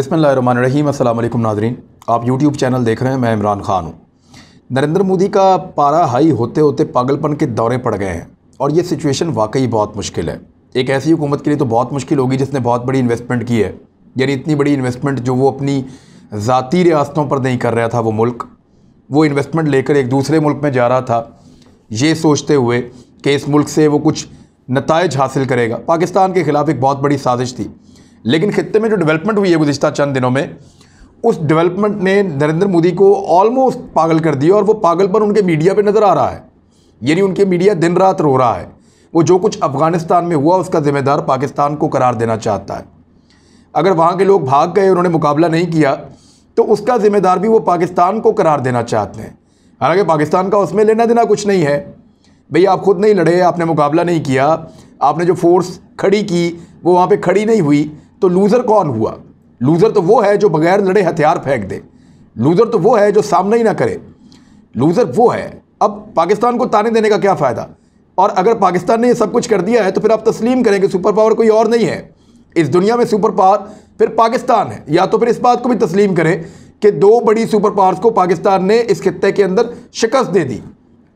बिस्मिल्लाहिर्रहमानिर्रहीम। अस्सलाम वालेकुम नाज़रीन, आप यूट्यूब चैनल देख रहे हैं। मैं इमरान खान हूँ। नरेंद्र मोदी का पारा हाई होते होते पागलपन के दौरे पड़ गए हैं और ये सिचुएशन वाकई बहुत मुश्किल है। एक ऐसी हुकूमत के लिए तो बहुत मुश्किल होगी जिसने बहुत बड़ी इन्वेस्टमेंट की है, यानी इतनी बड़ी इन्वेस्टमेंट जो वो अपनी ज़ाती रियासतों पर नहीं कर रहा था। वो इन्वेस्टमेंट लेकर एक दूसरे मुल्क में जा रहा था, ये सोचते हुए कि इस मुल्क से वो कुछ नताइज हासिल करेगा। पाकिस्तान के ख़िलाफ़ एक बहुत बड़ी साजिश थी, लेकिन खित्ते में जो डेवलपमेंट हुई है गुज़िश्ता चंद दिनों में, उस डेवलपमेंट ने नरेंद्र मोदी को ऑलमोस्ट पागल कर दिया और वो पागलपन उनके मीडिया पे नज़र आ रहा है। यानी उनके मीडिया दिन रात रो रहा है। वो जो कुछ अफ़गानिस्तान में हुआ उसका ज़िम्मेदार पाकिस्तान को करार देना चाहता है। अगर वहाँ के लोग भाग गए, उन्होंने मुकाबला नहीं किया, तो उसका ज़िम्मेदार भी वो पाकिस्तान को करार देना चाहते हैं। हालांकि पाकिस्तान का उसमें लेना देना कुछ नहीं है। भाई आप खुद नहीं लड़े, आपने मुकाबला नहीं किया, आपने जो फोर्स खड़ी की वो वहाँ पे खड़ी नहीं हुई, तो लूज़र कौन हुआ? लूज़र तो वो है जो बगैर लड़े हथियार फेंक दे। लूज़र तो वो है जो सामना ही ना करे। लूज़र वो है। अब पाकिस्तान को ताने देने का क्या फ़ायदा? और अगर पाकिस्तान ने ये सब कुछ कर दिया है तो फिर आप तस्लीम करें कि सुपर पावर कोई और नहीं है इस दुनिया में। सुपर पावर फिर पाकिस्तान है। या तो फिर इस बात को भी तस्लीम करें कि दो बड़ी सुपर पावर्स को पाकिस्तान ने इस खित्ते के अंदर शिकस्त दे दी,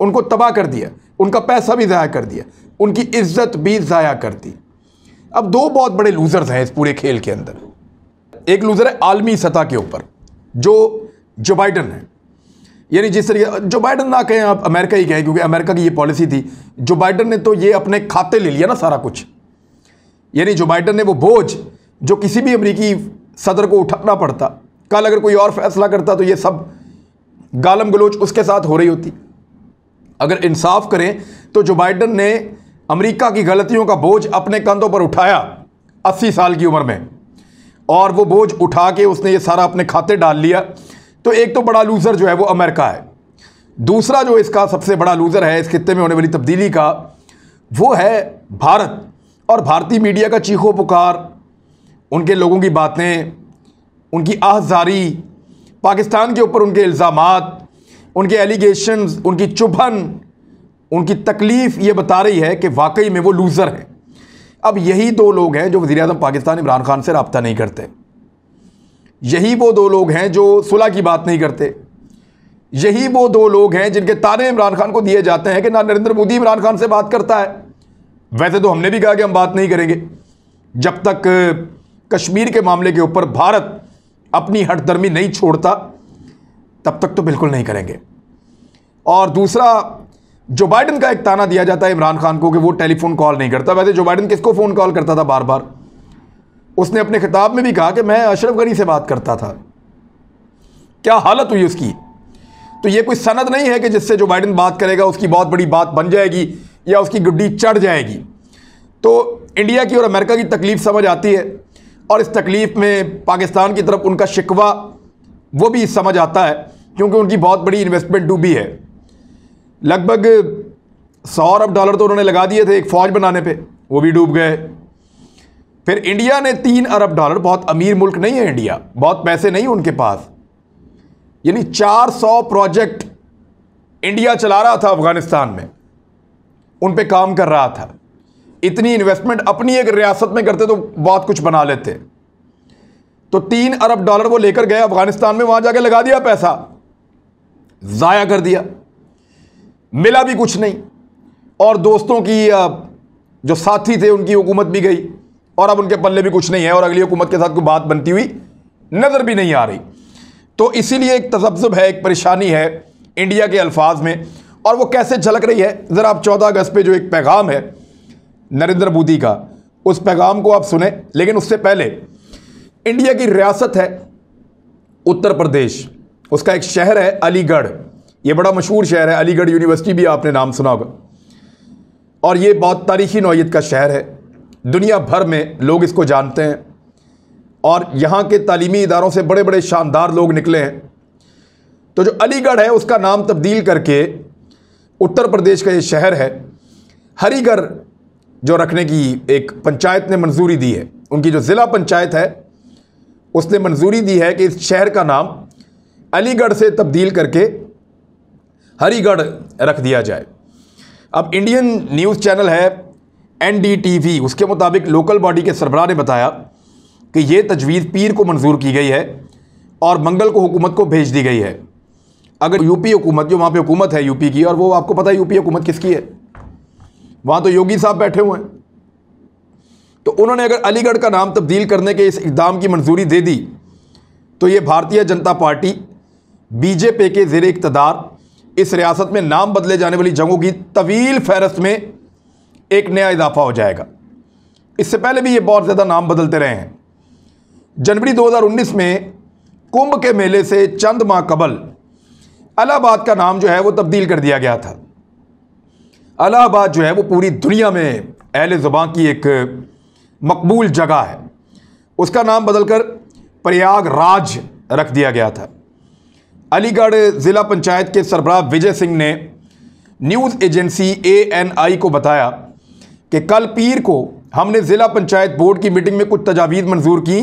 उनको तबाह कर दिया, उनका पैसा भी ज़ाया कर दिया, उनकी इज्जत भी ज़ाया कर दी। अब दो बहुत बड़े लूज़र्स हैं इस पूरे खेल के अंदर। एक लूज़र है आलमी सतह के ऊपर, जो बाइडन है। यानी जिस तरीके, जो बाइडन ना कहें आप, अमेरिका ही कहें, क्योंकि अमेरिका की ये पॉलिसी थी। जो बाइडन ने तो ये अपने खाते ले लिया ना सारा कुछ। यानी जो बाइडन ने वो बोझ जो किसी भी अमेरिकी सदर को उठाना पड़ता, कल अगर कोई और फैसला करता तो ये सब गालम गलोच उसके साथ हो रही होती। अगर इंसाफ करें तो जो बाइडन ने अमेरिका की गलतियों का बोझ अपने कंधों पर उठाया 80 साल की उम्र में, और वो बोझ उठा के उसने ये सारा अपने खाते डाल लिया, तो एक तो बड़ा लूज़र जो है वो अमेरिका है। दूसरा जो इसका सबसे बड़ा लूज़र है इस खित्ते में होने वाली तब्दीली का, वो है भारत। और भारतीय मीडिया का चीखो पुकार, उनके लोगों की बातें, उनकी आहज़ारी, पाकिस्तान के ऊपर उनके इल्ज़ामात, उनके एलिगेशंस, उनकी चुभन, उनकी तकलीफ़ ये बता रही है कि वाकई में वो लूज़र हैं। अब यही दो लोग हैं जो वज़ीर-ए-आज़म पाकिस्तान इमरान खान से रब्ता नहीं करते। यही वो दो लोग हैं जो सुलह की बात नहीं करते। यही वो दो लोग हैं जिनके ताने इमरान खान को दिए जाते हैं कि ना नरेंद्र मोदी इमरान खान से बात करता है। वैसे तो हमने भी कहा कि हम बात नहीं करेंगे जब तक कश्मीर के मामले के ऊपर भारत अपनी हठधर्मी नहीं छोड़ता, तब तक तो बिल्कुल नहीं करेंगे। और दूसरा, जो बाइडन का एक ताना दिया जाता है इमरान खान को कि वो टेलीफोन कॉल नहीं करता। वैसे जो बाइडन किसको फ़ोन कॉल करता था बार बार? उसने अपने खिताब में भी कहा कि मैं अशरफ गनी से बात करता था। क्या हालत हुई उसकी? तो ये कोई सनद नहीं है कि जिससे जो बाइडन बात करेगा उसकी बहुत बड़ी बात बन जाएगी या उसकी गुड्डी चढ़ जाएगी। तो इंडिया की और अमेरिका की तकलीफ़ समझ आती है, और इस तकलीफ़ में पाकिस्तान की तरफ उनका शिकवा वो भी समझ आता है, क्योंकि उनकी बहुत बड़ी इन्वेस्टमेंट डूबी है। लगभग $100 अरब तो उन्होंने लगा दिए थे एक फ़ौज बनाने पे, वो भी डूब गए। फिर इंडिया ने $3 अरब, बहुत अमीर मुल्क नहीं है इंडिया, बहुत पैसे नहीं उनके पास, यानी 400 प्रोजेक्ट इंडिया चला रहा था अफ़गानिस्तान में, उन पे काम कर रहा था। इतनी इन्वेस्टमेंट अपनी एक रियासत में करते तो बहुत कुछ बना लेते। तो $3 अरब वो लेकर गए अफ़गानिस्तान में, वहाँ जाके लगा दिया पैसा, ज़ाया कर दिया, मिला भी कुछ नहीं। और दोस्तों की जो साथी थे उनकी हुकूमत भी गई, और अब उनके पल्ले भी कुछ नहीं है, और अगली हुकूमत के साथ कोई बात बनती हुई नज़र भी नहीं आ रही। तो इसीलिए एक तज़ब्ज़ुब है, एक परेशानी है इंडिया के अल्फाज में। और वो कैसे झलक रही है, ज़रा आप 14 अगस्त पे जो एक पैगाम है नरेंद्र मोदी का, उस पैगाम को आप सुने। लेकिन उससे पहले, इंडिया की रियासत है उत्तर प्रदेश, उसका एक शहर है अलीगढ़। ये बड़ा मशहूर शहर है, अलीगढ़ यूनिवर्सिटी भी आपने नाम सुना होगा, और ये बहुत तारीख़ी नौइयत का शहर है। दुनिया भर में लोग इसको जानते हैं, और यहाँ के तालीमी इदारों से बड़े बड़े शानदार लोग निकले हैं। तो जो अलीगढ़ है उसका नाम तब्दील करके उत्तर प्रदेश का ये शहर है हरिगढ़ जो रखने की एक पंचायत ने मंजूरी दी है। उनकी जो ज़िला पंचायत है उसने मंजूरी दी है कि इस शहर का नाम अलीगढ़ से तब्दील करके हरिगढ़ रख दिया जाए। अब इंडियन न्यूज़ चैनल है NDTV, उसके मुताबिक लोकल बॉडी के सरबराह ने बताया कि ये तजवीज़ पीर को मंजूर की गई है और मंगल को हुकूमत को भेज दी गई है। अगर यूपी हुकूमत, जो वहाँ पे हुकूमत है यूपी की, और वो आपको पता है यूपी हुकूमत किसकी है, वहाँ तो योगी साहब बैठे हुए हैं, तो उन्होंने अगर अलीगढ़ का नाम तब्दील करने के इस इक़दाम की मंजूरी दे दी तो ये भारतीय जनता पार्टी बीजेपी के ज़ेर इक़्तिदार इस रियासत में नाम बदले जाने वाली जगहों की तवील फहरस्त में एक नया इजाफा हो जाएगा। इससे पहले भी ये बहुत ज़्यादा नाम बदलते रहे हैं। जनवरी 2019 में कुंभ के मेले से चंद माह कबल इलाहाबाद का नाम जो है वो तब्दील कर दिया गया था। इलाहाबाद जो है वो पूरी दुनिया में अहले ज़ुबान की एक मकबूल जगह है। उसका नाम बदलकर प्रयागराज रख दिया गया था। अलीगढ़ ज़िला पंचायत के सरबराह विजय सिंह ने न्यूज़ एजेंसी ANI को बताया कि कल पीर को हमने ज़िला पंचायत बोर्ड की मीटिंग में कुछ तजावीज़ मंजूर की।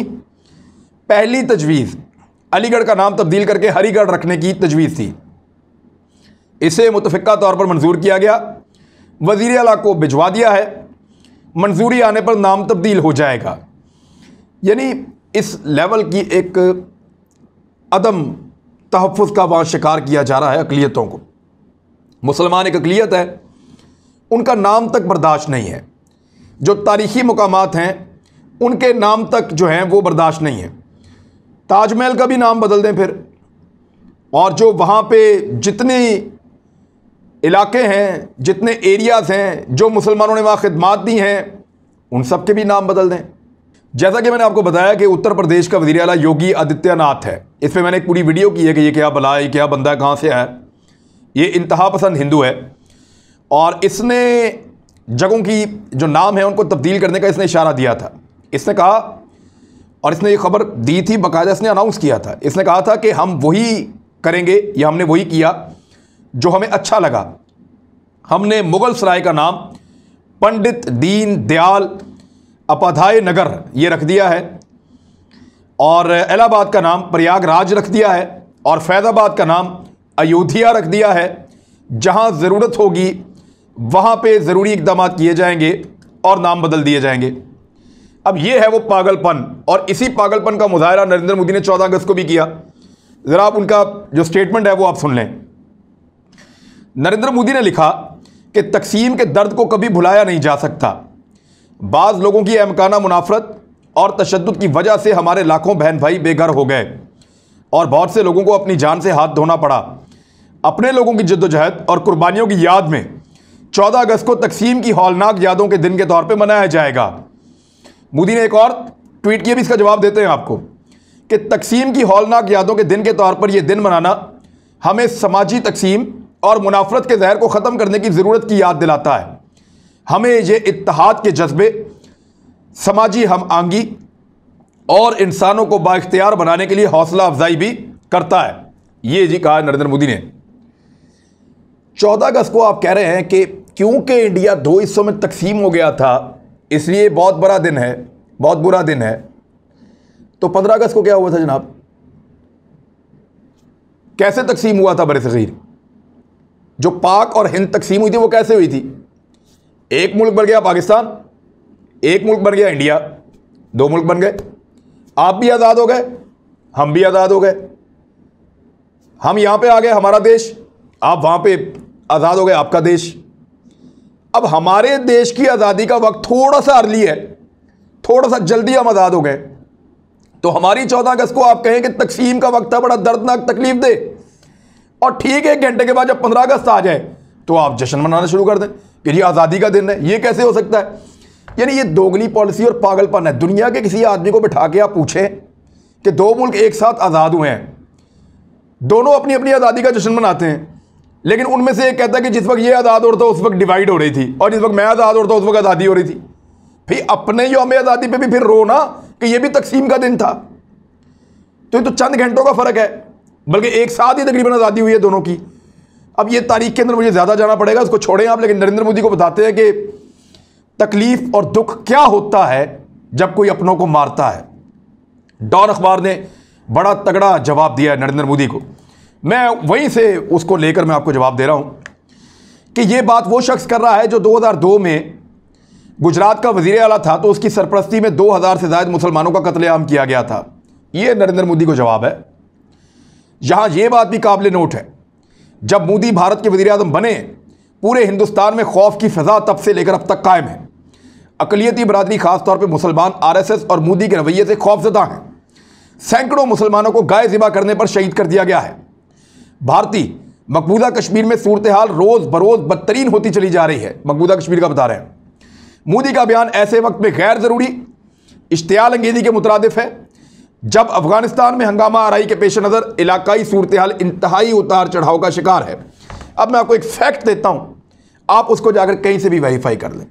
पहली तजवीज़ अलीगढ़ का नाम तब्दील करके हरिगढ़ रखने की तजवीज़ थी। इसे मुतफ़िक़ा तौर पर मंजूर किया गया, वज़ीर आला को भिजवा दिया है, मंजूरी आने पर नाम तब्दील हो जाएगा। यानी इस लेवल की एक अदम तहफ़्फ़ुज़ का वहाँ शिकार किया जा रहा है अक़लियतों को। मुसलमान एक अक़लियत है, उनका नाम तक बर्दाश्त नहीं है। जो तारीख़ी मकामात हैं उनके नाम तक जो हैं वो बर्दाश्त नहीं है। ताजमहल का भी नाम बदल दें फिर, और जो वहाँ पे जितने इलाके हैं, जितने एरियाज़ हैं, जो मुसलमानों ने वहाँ खिदमात दी हैं, उन सब के भी नाम बदल दें। जैसा कि मैंने आपको बताया कि उत्तर प्रदेश का वज़ीर आला योगी आदित्यनाथ है। इस पर मैंने एक पूरी वीडियो की है कि ये क्या बला है, क्या बंदा है, कहाँ से है। ये इंतहा पसंद हिंदू है और इसने जगहों की जो नाम है उनको तब्दील करने का इसने इशारा दिया था। इसने कहा, और इसने ये खबर दी थी, बाकायदा इसने अनाउंस किया था। इसने कहा था कि हम वही करेंगे या हमने वही किया जो हमें अच्छा लगा। हमने मुग़ल सराय का नाम पंडित दीन दयाल उपाध्याय नगर ये रख दिया है, और इलाहाबाद का नाम प्रयागराज रख दिया है, और फैज़ाबाद का नाम अयोध्या रख दिया है। जहाँ ज़रूरत होगी वहाँ पे ज़रूरी इक़दाम किए जाएंगे और नाम बदल दिए जाएंगे। अब ये है वो पागलपन, और इसी पागलपन का मुज़ाहरा नरेंद्र मोदी ने 14 अगस्त को भी किया। ज़रा आप उनका जो स्टेटमेंट है वो आप सुन लें। नरेंद्र मोदी ने लिखा कि तकसीम के दर्द को कभी भुलाया नहीं जा सकता। बाज़ लोगों की अहमकाना मुनाफरत और तशद्दुद की वजह से हमारे लाखों बहन भाई बेघर हो गए और बहुत से लोगों को अपनी जान से हाथ धोना पड़ा। अपने लोगों की जद्दोजहद और कुर्बानियों की याद में 14 अगस्त को तकसीम की हौलनाक यादों के दिन के तौर पर मनाया जाएगा। मोदी ने एक और ट्वीट किया, भी इसका जवाब देते हैं आपको, कि तकसीम की हौलनाक यादों के दिन के तौर पर यह दिन मनाना हमें समाजी तकसीम और मुनाफरत के जहर को ख़त्म करने की ज़रूरत की याद दिलाता है। हमें ये इत्तेहाद के जज्बे, समाजी हम आंगी और इंसानों को बाइख्तियार बनाने के लिए हौसला अफजाई भी करता है। ये जी कहा नरेंद्र मोदी ने। 14 अगस्त को आप कह रहे हैं कि क्योंकि इंडिया 2 हिस्सों में तकसीम हो गया था इसलिए बहुत बड़ा दिन है, बहुत बुरा दिन है। तो 15 अगस्त को क्या हुआ था जनाब? कैसे तकसीम हुआ था बरसगीर? जो पाक और हिंद तकसीम हुई थी वो कैसे हुई थी? एक मुल्क बन गया पाकिस्तान, एक मुल्क बन गया इंडिया, 2 मुल्क बन गए। आप भी आज़ाद हो गए, हम भी आज़ाद हो गए। हम यहां पे आ गए, हमारा देश, आप वहां पे आज़ाद हो गए, आपका देश। अब हमारे देश की आज़ादी का वक्त थोड़ा सा अर्ली है, थोड़ा सा जल्दी हम आज़ाद हो गए। तो हमारी 14 अगस्त को आप कहें कि तकसीम का वक्त था, बड़ा दर्दनाक, तकलीफ दे, और ठीक 1 घंटे के बाद जब 15 अगस्त आ जाए तो आप जश्न मनाना शुरू कर दें कि ये आज़ादी का दिन है। ये कैसे हो सकता है? यानी ये दोगली पॉलिसी और पागलपन है। दुनिया के किसी आदमी को बिठा के आप पूछें कि 2 मुल्क एक साथ आज़ाद हुए हैं, दोनों अपनी अपनी आज़ादी का जश्न मनाते हैं, लेकिन उनमें से एक कहता है कि जिस वक्त ये आज़ाद हो रहा था उस वक्त डिवाइड हो रही थी, और जिस वक्त मैं आज़ाद हो रहा था उस वक्त आज़ादी हो रही थी। फिर अपने यौम आज़ादी पे भी फिर रो ना कि ये भी तकसीम का दिन था। तो ये तो चंद घंटों का फ़र्क है, बल्कि एक साथ ही तकरीबन आज़ादी हुई है दोनों की। अब ये तारीख के अंदर मुझे ज़्यादा जाना पड़ेगा, उसको छोड़ें आप। लेकिन नरेंद्र मोदी को बताते हैं कि तकलीफ़ और दुख क्या होता है जब कोई अपनों को मारता है। डॉन अखबार ने बड़ा तगड़ा जवाब दिया है नरेंद्र मोदी को। मैं वहीं से उसको लेकर मैं आपको जवाब दे रहा हूं कि ये बात वो शख्स कर रहा है जो 2002 में गुजरात का वजीर आला था तो उसकी सरपरस्ती में 2000 से ज़ायद मुसलमानों का कत्लेआम किया गया था। यह नरेंद्र मोदी को जवाब है। यहां यह बात भी काबिल नोट है, जब मोदी भारत के वजीर आज़म बने पूरे हिंदुस्तान में खौफ की फिजा तब से लेकर अब तक कायम है। अकलियती बरादरी खासतौर पर मुसलमान आरएसएस और मोदी के रवैये से खौफजदा हैं। सैकड़ों मुसलमानों को गाय ज़िबा करने पर शहीद कर दिया गया है। भारतीय मकबूजा कश्मीर में सूरत हाल रोज़ बरोज़ बदतरीन होती चली जा रही है। मकबूजा कश्मीर का बता रहे हैं। मोदी का बयान ऐसे वक्त में गैर ज़रूरी इश्तियाल अंगेज़ी के मुतरादिफ है जब अफगानिस्तान में हंगामा आराई के पेश नज़र इलाकाई सूरत हाल इंतहाई उतार चढ़ाव का शिकार है। अब मैं आपको एक फैक्ट देता हूं, आप उसको जाकर कहीं से भी वेरीफाई कर लें।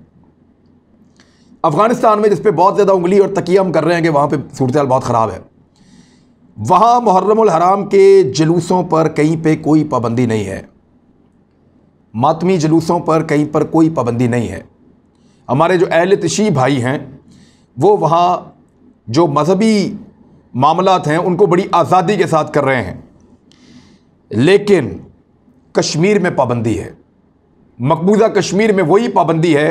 अफगानिस्तान में जिस पे बहुत ज़्यादा उंगली और तकिया हम कर रहे हैं कि वहाँ पे सूरत हाल बहुत ख़राब है, वहाँ मुहर्रमुल हराम के जुलूसों पर कहीं पे कोई पाबंदी नहीं है। मातमी जुलूसों पर कहीं पर कोई पाबंदी नहीं है। हमारे जो अहले तशी भाई हैं वो वहाँ जो मजहबी मामलात हैं उनको बड़ी आज़ादी के साथ कर रहे हैं, लेकिन कश्मीर में पाबंदी है। मकबूजा कश्मीर में वही पाबंदी है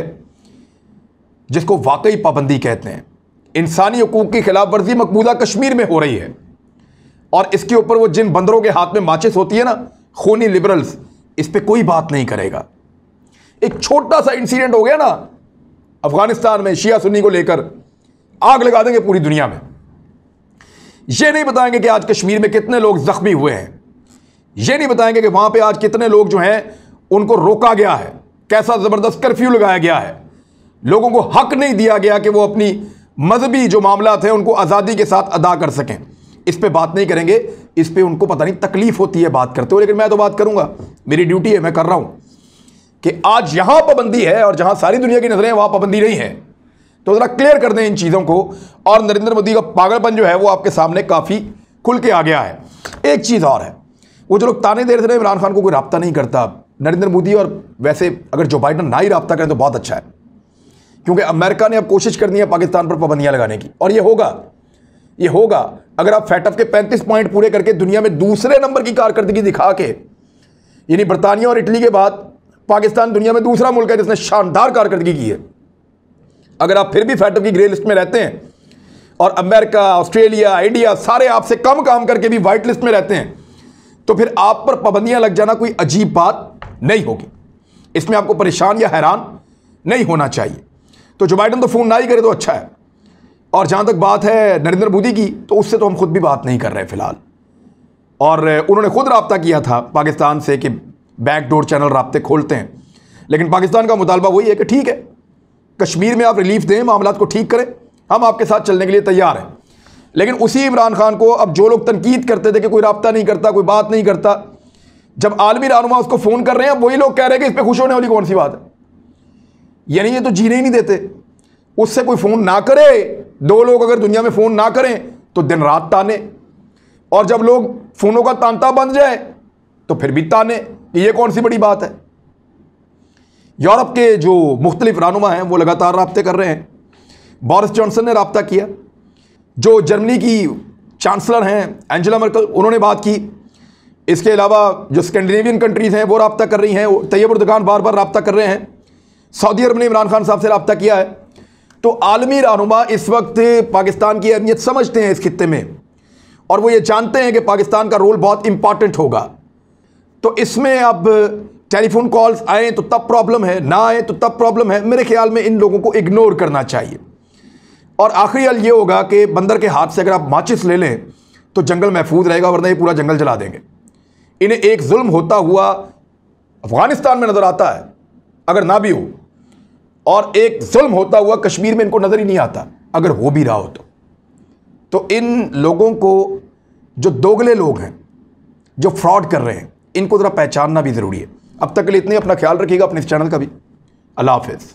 जिसको वाकई पाबंदी कहते हैं। इंसानी हकूक़ की खिलाफ वर्जी मकबूजा कश्मीर में हो रही है और इसके ऊपर वो जिन बंदरों के हाथ में माचिस होती है ना, खूनी लिबरल्स, इस पर कोई बात नहीं करेगा। एक छोटा सा इंसिडेंट हो गया ना अफगानिस्तान में शिया सुन्नी को लेकर, आग लगा देंगे पूरी दुनिया में। ये नहीं बताएंगे कि आज कश्मीर में कितने लोग जख्मी हुए हैं, ये नहीं बताएंगे कि वहां पे आज कितने लोग जो हैं उनको रोका गया है, कैसा ज़बरदस्त कर्फ्यू लगाया गया है, लोगों को हक नहीं दिया गया कि वो अपनी मजहबी जो मामलात हैं उनको आज़ादी के साथ अदा कर सकें। इस पे बात नहीं करेंगे, इस पे उनको पता नहीं तकलीफ होती है बात करते हो, लेकिन मैं तो बात करूंगा, मेरी ड्यूटी है, मैं कर रहा हूं कि आज यहां पाबंदी है और जहां सारी दुनिया की नजरें वहां पाबंदी नहीं है। तो जरा क्लियर कर दें इन चीज़ों को। और नरेंद्र मोदी का पागलपन जो है वो आपके सामने काफ़ी खुल के आ गया है। एक चीज़ और है, वो जो लोग ताने दे रहे थे इमरान खान को कोई रब्ता नहीं करता, नरेंद्र मोदी और वैसे अगर जो बाइडन ना ही रब्ता करें तो बहुत अच्छा है, क्योंकि अमेरिका ने अब कोशिश करनी है पाकिस्तान पर पाबंदियां लगाने की, और ये होगा अगर आप फैटफ के 35 पॉइंट पूरे करके दुनिया में दूसरे नंबर की कारकर्दगी दिखा के, यानी बरतानिया और इटली के बाद पाकिस्तान दुनिया में दूसरा मुल्क है जिसने शानदार कारकर्दगी की है। अगर आप फिर भी फैटफ की ग्रे लिस्ट में रहते हैं और अमेरिका, ऑस्ट्रेलिया, इंडिया सारे आपसे कम काम करके भी वाइट लिस्ट में रहते हैं, तो फिर आप पर पाबंदियां लग जाना कोई अजीब बात नहीं होगी। इसमें आपको परेशान या हैरान नहीं होना चाहिए। तो जो बाइडन तो फ़ोन ना ही करे तो अच्छा है। और जहाँ तक बात है नरेंद्र मोदी की, तो उससे तो हम खुद भी बात नहीं कर रहे फ़िलहाल। और उन्होंने खुद रब्ता किया था पाकिस्तान से कि बैकडोर चैनल राब्ते खोलते हैं, लेकिन पाकिस्तान का मुतालबा वही है कि ठीक है, कश्मीर में आप रिलीफ दें, मामलात को ठीक करें, हम आपके साथ चलने के लिए तैयार हैं। लेकिन उसी इमरान खान को अब जो लोग तनकीद करते थे कि कोई रब्ता नहीं करता, कोई बात नहीं करता, जब आलमी रहनुमा उसको फ़ोन कर रहे हैं, वही लोग कह रहे हैं कि इस पर खुश होने वाली कौन सी बात है। यानी ये तो जीने ही नहीं देते। उससे कोई फ़ोन ना करे, दो लोग अगर दुनिया में फ़ोन ना करें तो दिन रात ताने, और जब लोग फ़ोनों का तांता बन जाए तो फिर भी ताने। ये कौन सी बड़ी बात है। यूरोप के जो मुख्तलिफ रहनुमा हैं वो लगातार राब्ते कर रहे हैं। बोरिस जॉनसन ने राब्ता किया, जो जर्मनी की चांसलर हैं एंजेला मर्केल, उन्होंने बात की। इसके अलावा जो स्कैंडिनेवियन कंट्रीज़ हैं वो राब्ता कर रही हैं। तैयब उर्दगान बार बार राब्ता कर रहे हैं। सऊदी अरब ने इमरान खान साहब से राब्ता किया है। तो आलमी रहनुमा इस वक्त पाकिस्तान की अहमियत समझते हैं इस खित्ते में, और वो ये जानते हैं कि पाकिस्तान का रोल बहुत इंपॉर्टेंट होगा। तो इसमें अब टेलीफोन कॉल्स आए तो तब प्रॉब्लम है, ना आए तो तब प्रॉब्लम है। मेरे ख्याल में इन लोगों को इग्नोर करना चाहिए। और आखिरी हल ये होगा कि बंदर के हाथ से अगर आप माचिस ले लें तो जंगल महफूज रहेगा, वरना ये पूरा जंगल जला देंगे। इन्हें एक जुल्म होता हुआ अफगानिस्तान में नज़र आता है, अगर ना भी हो, और एक जुल्म होता हुआ कश्मीर में इनको नज़र ही नहीं आता, अगर हो भी रहा हो तो इन लोगों को, जो दोगले लोग हैं, जो फ्रॉड कर रहे हैं, इनको ज़रा पहचानना भी ज़रूरी है। अब तक के लिए इतने, अपना ख्याल रखिएगा, अपने इस चैनल का भी। अल्लाह हाफ़िज़।